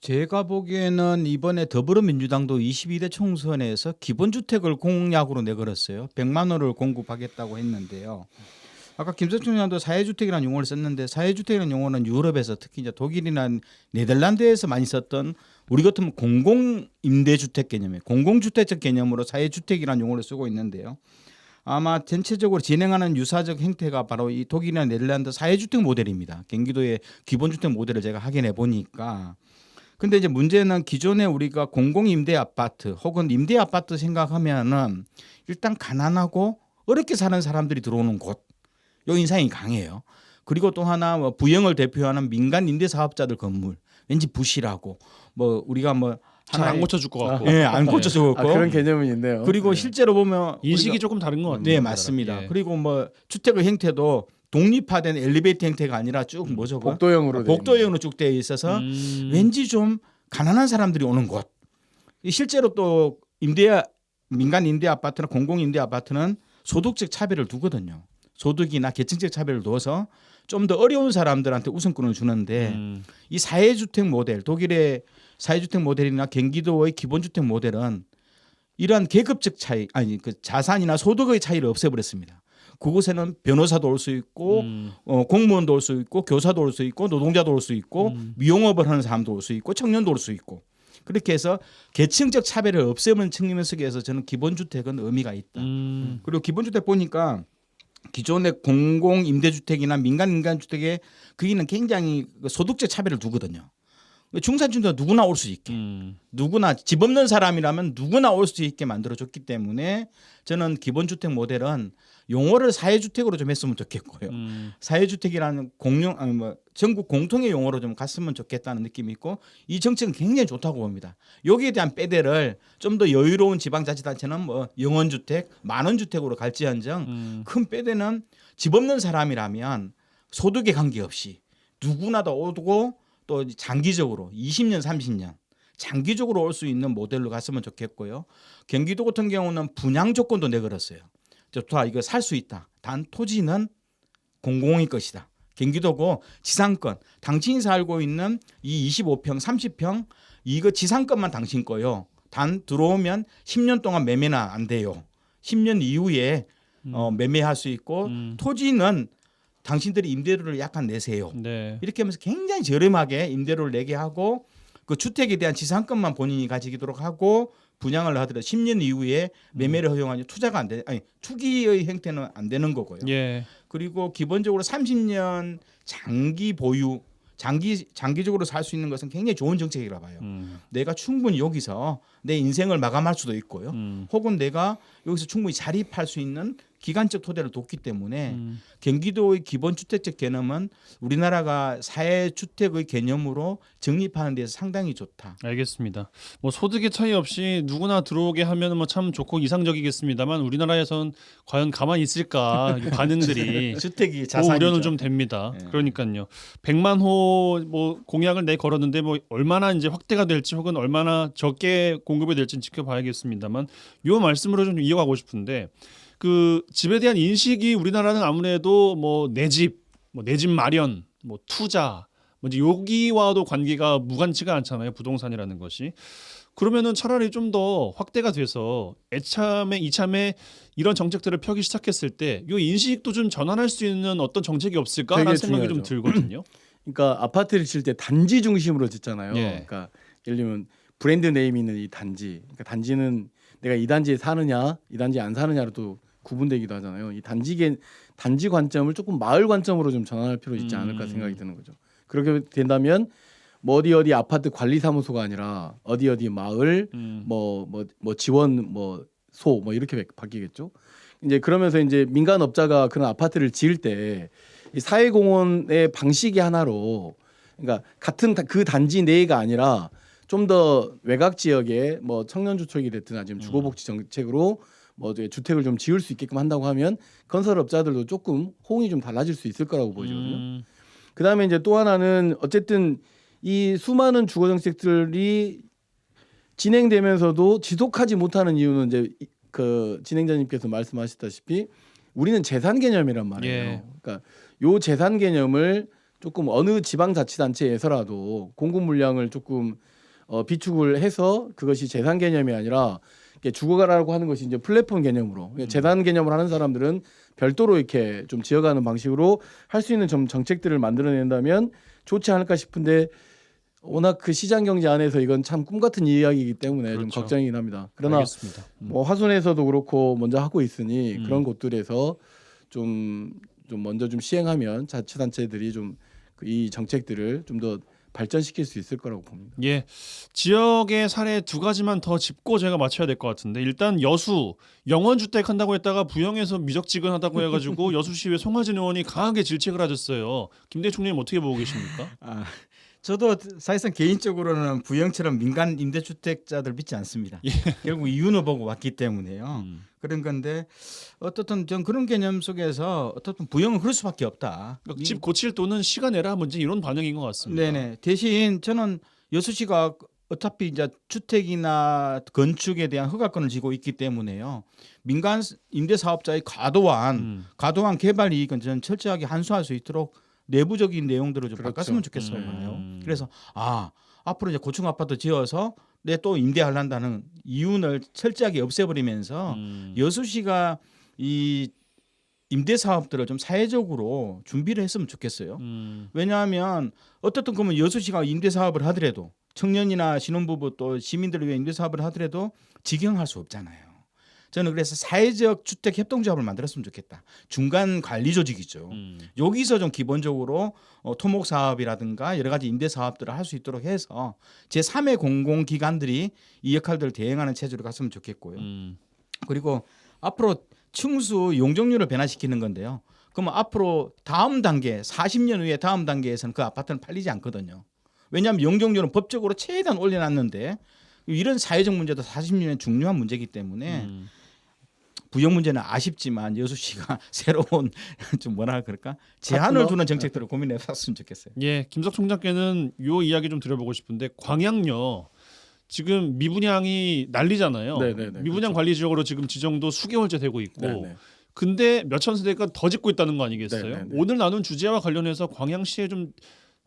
제가 보기에는 이번에 더불어민주당도 22대 총선에서 기본주택을 공약으로 내걸었어요. 100만 원을 공급하겠다고 했는데요. 아까 김석준 의원도 사회주택이라는 용어를 썼는데 사회주택이라는 용어는 유럽에서 특히 이제 독일이나 네덜란드에서 많이 썼던 우리 같으면 공공임대주택 개념이에요. 공공주택적 개념으로 사회주택이라는 용어를 쓰고 있는데요. 아마 전체적으로 진행하는 유사적 행태가 바로 이 독일이나 네덜란드 사회주택 모델입니다. 경기도의 기본주택 모델을 제가 확인해 보니까. 근데 이제 문제는 기존에 우리가 공공임대 아파트 혹은 임대 아파트 생각하면은 일단 가난하고 어렵게 사는 사람들이 들어오는 곳, 요 인상이 강해요. 그리고 또 하나 뭐 부영을 대표하는 민간 임대 사업자들 건물, 왠지 부실하고 뭐 우리가 뭐 잘 안 고쳐줄 것 같고, 네, 안 고쳐줄 것 같고 그런 개념은 있네요. 그리고 실제로 보면 인식이 조금 다른 것 같아요. 네, 맞습니다. 그리고 뭐 주택의 형태도 독립화된 엘리베이터 형태가 아니라 쭉 뭐죠? 복도형으로 쭉 되어 있어서 왠지 좀 가난한 사람들이 오는 곳. 실제로 또 민간 임대 아파트나 공공 임대 아파트는 소득적 차별을 두거든요. 소득이나 계층적 차별을 둬서 좀 더 어려운 사람들한테 우선권을 주는데 이 사회주택 모델, 독일의 사회주택 모델이나 경기도의 기본주택 모델은 이러한 계급적 차이, 아니 그 자산이나 소득의 차이를 없애버렸습니다. 그곳에는 변호사도 올 수 있고 공무원도 올 수 있고 교사도 올 수 있고 노동자도 올 수 있고 미용업을 하는 사람도 올 수 있고 청년도 올 수 있고 그렇게 해서 계층적 차별을 없애는 측면 속에서 저는 기본주택은 의미가 있다. 그리고 기본주택 보니까 기존의 공공 임대주택이나 민간 임대주택에 거기는 굉장히 소득적 차별을 두거든요. 중산층도 누구나 올 수 있게 누구나 집 없는 사람이라면 누구나 올 수 있게 만들어줬기 때문에 저는 기본주택 모델은 용어를 사회주택으로 좀 했으면 좋겠고요. 사회주택이라는 전국 공통의 용어로 좀 갔으면 좋겠다는 느낌이 있고 이 정책은 굉장히 좋다고 봅니다. 여기에 대한 빼대를 좀 더 여유로운 지방자치단체는 뭐 영원주택, 만원주택으로 갈지언정 큰 빼대는 집 없는 사람이라면 소득에 관계없이 누구나 다 오고 또 장기적으로 20년, 30년 장기적으로 올 수 있는 모델로 갔으면 좋겠고요. 경기도 같은 경우는 분양 조건도 내걸었어요. 좋다, 이거 살 수 있다. 단 토지는 공공의 것이다. 경기도고 지상권, 당신이 살고 있는 이 25평, 30평 이거 지상권만 당신 거요. 단 들어오면 10년 동안 매매는 안 돼요. 10년 이후에 매매할 수 있고 토지는 당신들이 임대료를 약간 내세요. 네. 이렇게 하면서 굉장히 저렴하게 임대료를 내게 하고 그 주택에 대한 지상권만 본인이 가지도록 하고 분양을 하더라도 10년 이후에 매매를 허용하니 투자가 안 돼, 아니 투기의 형태는 안 되는 거고요. 예. 그리고 기본적으로 30년 장기 보유, 장기적으로 살 수 있는 것은 굉장히 좋은 정책이라 봐요. 내가 충분히 여기서 내 인생을 마감할 수도 있고요. 혹은 내가 여기서 충분히 자립할 수 있는 기간적 토대를 뒀기 때문에 경기도의 기본주택적 개념은 우리나라가 사회주택의 개념으로 정립하는 데서 상당히 좋다. 알겠습니다. 뭐 소득의 차이 없이 누구나 들어오게 하면 뭐 참 좋고 이상적이겠습니다만 우리나라에선 과연 가만히 있을까 이 반응들이 주택이 그 자산이죠. 우려는 좀 됩니다. 네. 그러니까요. 100만 호 뭐 공약을 내 걸었는데 뭐 얼마나 이제 확대가 될지 혹은 얼마나 적게 공급이 될지 지켜봐야겠습니다만 요 말씀으로 좀 이어가고 싶은데 그 집에 대한 인식이 우리나라는 아무래도 뭐 내 집, 뭐 내 집 마련, 뭐 투자, 뭐 이제 여기와도 관계가 무관치가 않잖아요. 부동산이라는 것이. 그러면은 차라리 좀 더 확대가 돼서 이참에 이런 정책들을 펴기 시작했을 때 이 인식도 좀 전환할 수 있는 어떤 정책이 없을까라는 되게 생각이 좀 중요하죠. 들거든요. 그러니까 아파트를 질 때 단지 중심으로 짓잖아요. 예. 그러니까 예를 들면 브랜드 네임이 있는 이 단지. 그러니까 단지는 내가 이 단지에 사느냐, 이 단지에 안 사느냐로 또 구분되기도 하잖아요. 이 단지 관점을 조금 마을 관점으로 좀 전환할 필요 있지 않을까 생각이 드는 거죠. 그렇게 된다면 뭐 어디 아파트 관리 사무소가 아니라 어디 마을 뭐 지원 뭐 소 뭐 이렇게 바뀌겠죠. 이제 그러면서 이제 민간업자가 그런 아파트를 지을 때 이 사회공헌의 방식이 하나로 그러니까 같은 그 단지 내가 아니라 좀 더 외곽 지역에 뭐 청년주택이 됐든 아니면 주거복지 정책으로 뭐 주택을 좀 지을 수 있게끔 한다고 하면 건설업자들도 조금 호응이 좀 달라질 수 있을 거라고 보이거든요. 그다음에 이제 또 하나는 어쨌든 이 수많은 주거 정책들이 진행되면서도 지속하지 못하는 이유는 이제 그 진행자님께서 말씀하셨다시피 우리는 재산 개념이란 말이에요. 예. 그러니까 요 재산 개념을 조금 어느 지방자치단체에서라도 공급 물량을 조금 비축을 해서 그것이 재산 개념이 아니라 주거가라고 하는 것이 이제 플랫폼 개념으로 재산 개념을 하는 사람들은 별도로 이렇게 좀 지어가는 방식으로 할 수 있는 좀 정책들을 만들어낸다면 좋지 않을까 싶은데 워낙 그 시장 경제 안에서 이건 참 꿈 같은 이야기이기 때문에 좀 그렇죠. 걱정이긴 합니다. 그러나 알겠습니다. 뭐 화순에서도 그렇고 먼저 하고 있으니 그런 곳들에서 좀 먼저 좀 시행하면 자치단체들이 좀 이 정책들을 좀 더 발전시킬 수 있을 거라고 봅니다. 예, 지역의 사례 두 가지만 더 짚고 제가 맞춰야 될 것 같은데 일단 여수 영원주택 한다고 했다가 부영에서 미적지근하다고 해가지고 여수시의 송하진 의원이 강하게 질책을 하셨어요. 김대중 총리님 어떻게 보고 계십니까? 저도 사실상 개인적으로는 부영처럼 민간 임대주택자들 믿지 않습니다. 결국 이윤을 보고 왔기 때문에요. 그런 건데 어떻든 전 그런 개념 속에서 어떻든 부영은 그럴 수밖에 없다. 그러니까 집 고칠 돈은 시가 내라 문제 이런 반응인 것 같습니다. 네네. 대신 저는 여수시가 어차피 이제 주택이나 건축에 대한 허가권을 쥐고 있기 때문에요. 민간 임대사업자의 과도한 개발 이익은 저는 철저하게 한수할 수 있도록 내부적인 내용들을 좀 그렇죠. 바꿨으면 좋겠어요. 그래서 앞으로 이제 고층 아파트 지어서 내 또 임대하려다는 이윤을 철저하게 없애버리면서 여수시가 이 임대 사업들을 좀 사회적으로 준비를 했으면 좋겠어요. 왜냐하면 어떻든 그러면 여수시가 임대 사업을 하더라도 청년이나 신혼부부 또 시민들을 위해 임대 사업을 하더라도 직영할 수 없잖아요. 저는 그래서 사회적 주택 협동조합을 만들었으면 좋겠다. 중간 관리 조직이죠. 여기서 좀 기본적으로 토목 사업이라든가 여러 가지 임대 사업들을 할 수 있도록 해서 제3의 공공기관들이 이 역할들을 대행하는 체제로 갔으면 좋겠고요. 그리고 앞으로 층수 용적률을 변화시키는 건데요. 그러면 앞으로 다음 단계 40년 후에 다음 단계에서는 그 아파트는 팔리지 않거든요. 왜냐하면 용적률은 법적으로 최대한 올려놨는데 이런 사회적 문제도 40년의 중요한 문제이기 때문에 부영 문제는 아쉽지만 여수시가 새로운 좀 뭐라 그럴까 제한을 두는 정책들을 고민해 봤으면 좋겠어요. 예, 김석 총장께는 요 이야기 좀 드려보고 싶은데 광양요 지금 미분양이 난리잖아요. 네네네, 미분양 그렇죠. 관리 지역으로 지금 지정도 수개월째 되고 있고 네네. 근데 몇천 세대가 더 짓고 있다는 거 아니겠어요? 네네네. 오늘 나눈 주제와 관련해서 광양시에 좀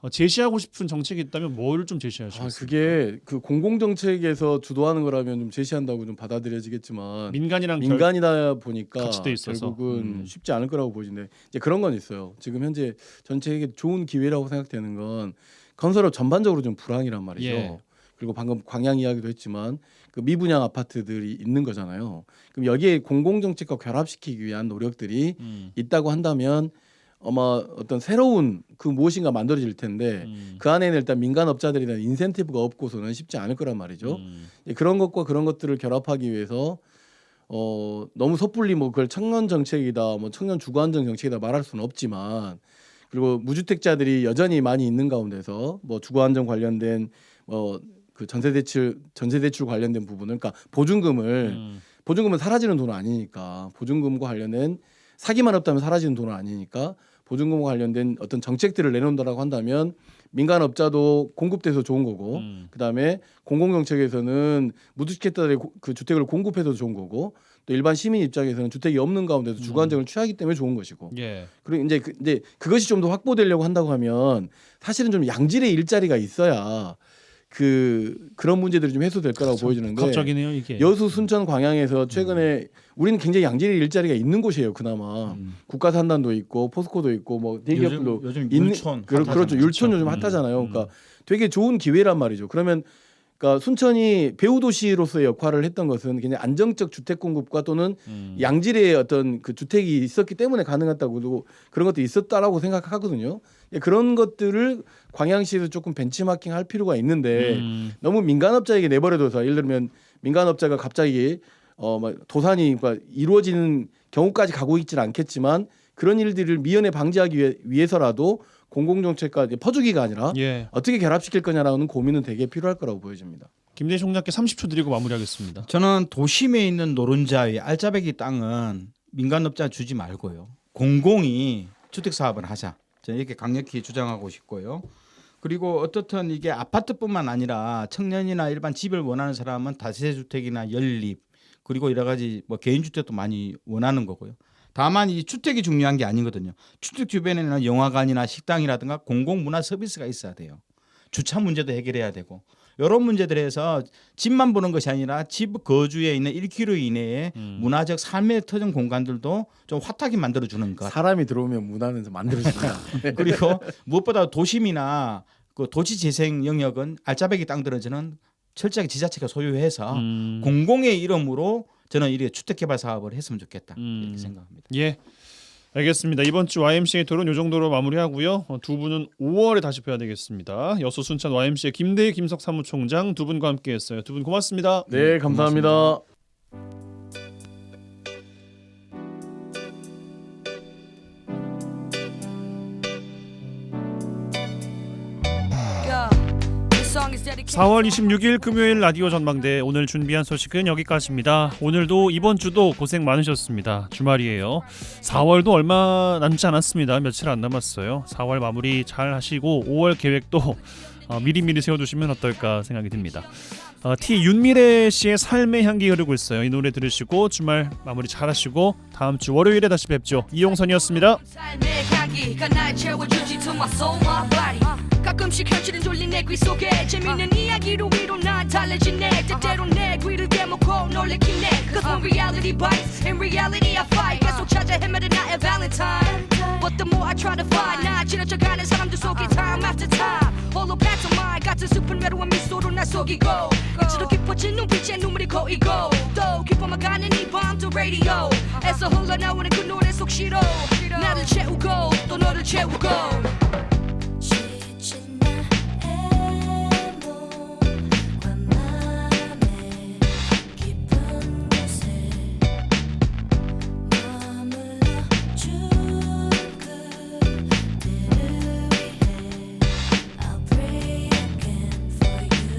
제시하고 싶은 정책이 있다면 뭘 좀 제시하시겠습니까? 그게 그 공공 정책에서 주도하는 거라면 좀 제시한다고 좀 받아들여지겠지만 민간이랑 민간이다 보니까 같이 돼 있어서. 결국은 쉽지 않을 거라고 보이는데 이제 그런 건 있어요. 지금 현재 전체에게 좋은 기회라고 생각되는 건 건설업 전반적으로 좀 불황이란 말이죠. 예. 그리고 방금 광양 이야기도 했지만 그 미분양 아파트들이 있는 거잖아요. 그럼 여기에 공공 정책과 결합시키기 위한 노력들이 있다고 한다면 아마 어떤 새로운 그 무엇인가 만들어질 텐데 그 안에는 일단 민간업자들에 대한 인센티브가 없고서는 쉽지 않을 거란 말이죠. 그런 것과 그런 것들을 결합하기 위해서 너무 섣불리 뭐 그걸 청년 정책이다, 뭐 청년 주거 안정 정책이다 말할 수는 없지만 그리고 무주택자들이 여전히 많이 있는 가운데서 뭐 주거 안정 관련된 그 전세 대출 관련된 부분을 그러니까 보증금은 사라지는 돈은 아니니까 보증금과 관련된 사기만 없다면 사라지는 돈은 아니니까 보증금과 관련된 어떤 정책들을 내놓는다라고 한다면 민간업자도 공급돼서 좋은 거고 그다음에 공공정책에서는 무주택자들의 그 주택을 공급해서 좋은 거고 또 일반 시민 입장에서는 주택이 없는 가운데서 주거 안정을 취하기 때문에 좋은 것이고 예. 그리고 이제 그것이 좀 더 확보되려고 한다고 하면 사실은 좀 양질의 일자리가 있어야 그런 문제들이 좀 해소될 거라고 보여지는데 복합적이네요 이게. 여수, 순천, 광양에서 최근에 우리는 굉장히 양질의 일자리가 있는 곳이에요. 그나마 국가산단도 있고 포스코도 있고 뭐 대기업들도 요즘 있는 율촌 그렇죠. 율촌 요즘 핫하잖아요. 그러니까 되게 좋은 기회란 말이죠. 그러면 그러니까 순천이 배후 도시로서의 역할을 했던 것은 굉장히 안정적 주택 공급과 또는 양질의 어떤 그 주택이 있었기 때문에 가능했다고 그런 것도 있었다라고 생각하거든요. 그런 것들을 광양시에서 조금 벤치마킹 할 필요가 있는데 너무 민간업자에게 내버려둬서 예를 들면 민간업자가 갑자기 도산이 그러니까 이루어지는 경우까지 가고 있지는 않겠지만 그런 일들을 미연에 방지하기 위해서라도 공공정책과 퍼주기가 아니라 예. 어떻게 결합시킬 거냐라는 고민은 되게 필요할 거라고 보여집니다. 김대희 총장께 30초 드리고 마무리하겠습니다. 저는 도심에 있는 노른자의 알짜배기 땅은 민간업자 주지 말고요. 공공이 주택 사업을 하자. 저는 이렇게 강력히 주장하고 싶고요. 그리고 어떻든 이게 아파트뿐만 아니라 청년이나 일반 집을 원하는 사람은 다세대주택이나 연립 그리고 여러 가지 뭐 개인주택도 많이 원하는 거고요. 다만 이 주택이 중요한 게 아니거든요. 주택 주변에는 영화관이나 식당이라든가 공공문화 서비스가 있어야 돼요. 주차 문제도 해결해야 되고 이런 문제들에서 집만 보는 것이 아니라 집 거주에 있는 1km 이내에 문화적 삶의 터전 공간들도 좀 화탁히 만들어주는 것. 사람이 들어오면 문화는 만들어집니다. 그리고 무엇보다 도심이나 그 도시재생 영역은 알짜배기 땅들은 저는 철저하게 지자체가 소유해서 공공의 이름으로 저는 이렇게 주택개발 사업을 했으면 좋겠다 이렇게 생각합니다. 예, 알겠습니다. 이번 주 YMCA 토론 이 정도로 마무리하고요. 두 분은 5월에 다시 뵈야 되겠습니다. 여수 순천 YMCA 김대희 김석 사무총장 두 분과 함께했어요. 두 분 고맙습니다. 네, 감사합니다. 고맙습니다. 사 월 26일 금요일 라디오 전망대 오늘 준비한 소식은 여기까지입니다. 오늘도 이번 주도 고생 많으셨습니다. 주말이에요. 4월도 얼마 남지 않았습니다. 며칠 안 남았어요. 4월 마무리 잘 하시고 5월 계획도 미리미리 세워두시면 어떨까 생각이 듭니다. T 윤미래 씨의 삶의 향기 흐르고 있어요. 이 노래 들으시고 주말 마무리 잘 하시고 다음 주 월요일에 다시 뵙죠. 이용선이었습니다. 삶의 향기가 날 채워주지 to my soul, my body. 가끔씩 현실은 졸린 내 귀 속에 재밌는 이야기로 위로 난 달래지네 때때로 내 귀를 대먹고 놀래키네 Cause when reality bites, in reality I fight 계속 찾아 헤매는 나의 valentine But the more I try to find 나 지나쳐가는 사람들 속에 time after time 홀로 path of mind 같은 숲은 외로운 미소로 날 속이고 이치도 깊어진 눈빛에 눈물이 고이고 또 깊어만 가는 이 밤도 radio에서 흘러나오는 그 노래 속 시로 나를 채우고 또 너를 채우고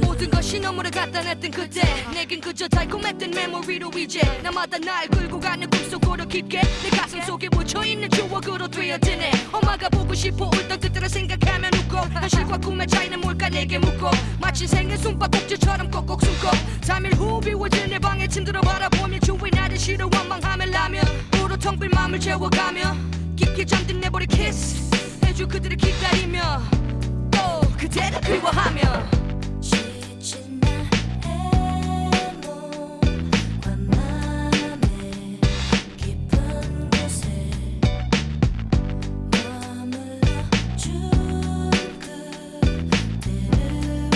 모든 것이 너무나 간단했던 했던 그때 내겐 그저 달콤했던 메모리로 이제 나마다 날 끌고 가는 꿈속으로 깊게 내 가슴 속에 묻혀있는 추억으로 되어드네. 엄마가 보고 싶어 울던 그때를 생각하면 웃고 현실과 꿈의 차이는 뭘까 내게 묻고 마치 생일 숨바꼭질처럼 꼭꼭 숨고 3일 후 비워진 내 방에 침들어 바라보며 주위 나를 싫어 원망하며 라며 우로 텅 빈 맘을 채워가며 깊게 잠든 내 볼에 키스 해줄 그들을 기다리며 또 그대를 그리워하며 지친 나의 몸과 맘의 깊은 곳에 머물러 준 그대를 위해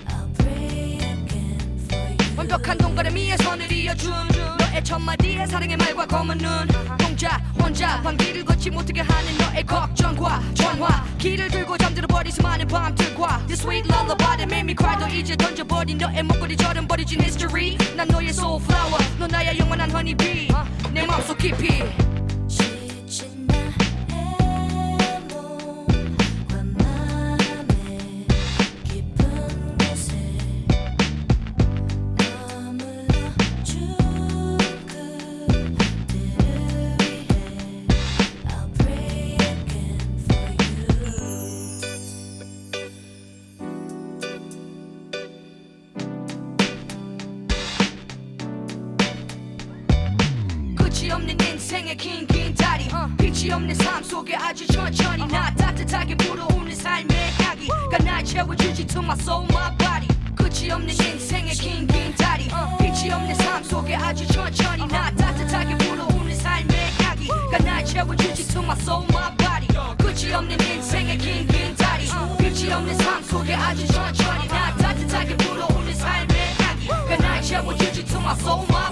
I'll pray again for you. 완벽한 동그라미에 선을 이어준 너의 첫마디의 사랑의 말과 검은 눈 동자 혼자 방귀를 걷지 못하게 하는 너의 걱정과 전화 길을 들고 잠들어 버린 수많은 밤들과 The sweet lullaby that made me cry 또 이제 던져버린 너의 목걸이 저런 버려진 history 난 너의 soul flower 너 나의 영원한 honeybee 내 맘속 깊이 지친 나의 몸과 맘의 깊은 곳에 머물러 준 그대를 위해 I'll pray again for you. 끝이 없는 인생의 긴긴 다리 빛이 없는 삶 속에 아주 천천히 나 따뜻하게 불어오는 삶의 향기가 날 채워주지 to my soul my body 끝이 없는 인생의 긴긴 다리 빛이 없는 삶 속에 아주 천천히 나 따뜻하게 불어오는 삶의 향기가 날 채워주지 to my soul my body 끝이 없는 인생의 긴긴 다리 빛이 없는 삶 속에 아주 천천히 나 따뜻하게 불어오는 삶의 향기가 날 채워주지 to my soul my